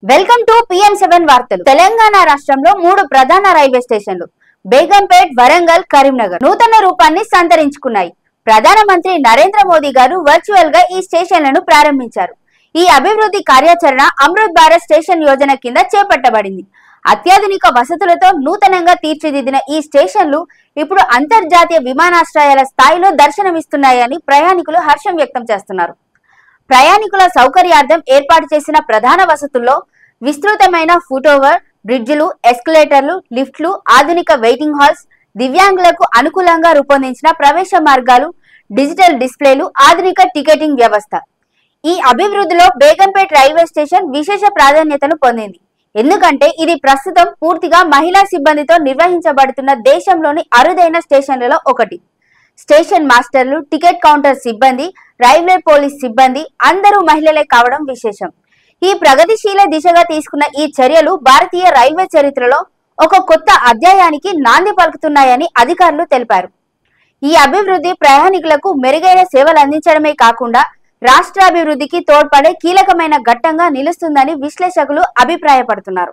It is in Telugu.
వెల్కమ్ టు PM7 వార్తలు. తెలంగాణ రాష్ట్రంలో 3 ప్రధాన రైల్వే స్టేషన్లు బేగంపేట్, వరంగల్, కరీంనగర్ నూతన రూపాన్ని సంతరించుకున్నాయి. ప్రధానమంత్రి నరేంద్ర మోదీ గారు వర్చువల్ గా ఈ స్టేషన్లను ప్రారంభించారు. ఈ అభివృద్ధి కార్యాచరణ అమృత్ భారత్ స్టేషన్ యోజన కింద చేపట్టబడింది. అత్యాధునిక వసతులతో నూతనంగా తీర్చిదిద్దిన ఈ స్టేషన్లు ఇప్పుడు అంతర్జాతీయ విమానాశ్రయాల స్థాయిలో దర్శనమిస్తున్నాయని ప్రయాణికులు హర్షం వ్యక్తం చేస్తున్నారు. ప్రయాణికుల సౌకర్యార్థం ఏర్పాటు చేసిన ప్రధాన వసతుల్లో విస్తృతమైన ఫుట్ఓవర్ బ్రిడ్జిలు, ఎస్కలేటర్లు, లిఫ్ట్లు, ఆధునిక వెయిటింగ్ హాల్స్, దివ్యాంగులకు అనుకూలంగా రూపొందించిన ప్రవేశ మార్గాలు, డిజిటల్ డిస్ప్లేలు, ఆధునిక టికెటింగ్ వ్యవస్థ. ఈ అభివృద్ధిలో బేగంపేట్ రైల్వే స్టేషన్ విశేష ప్రాధాన్యతను పొందింది. ఎందుకంటే ఇది ప్రస్తుతం పూర్తిగా మహిళా సిబ్బందితో నిర్వహించబడుతున్న దేశంలోని అరుదైన స్టేషన్లలో ఒకటి. స్టేషన్ మాస్టర్లు, టికెట్ కౌంటర్ సిబ్బంది, రైల్వే పోలీస్ సిబ్బంది అందరూ మహిళలే కావడం విశేషం. ఈ ప్రగతిశీల దిశగా తీసుకున్న ఈ చర్యలు భారతీయ రైల్వే చరిత్రలో ఒక కొత్త అధ్యాయానికి నాంది పలుకుతున్నాయని అధికారులు తెలిపారు. ఈ అభివృద్ధి ప్రయాణికులకు మెరుగైన సేవలు అందించడమే కాకుండా రాష్ట్రాభివృద్ధికి తోడ్పడే కీలకమైన ఘట్టంగా నిలుస్తుందని విశ్లేషకులు అభిప్రాయపడుతున్నారు.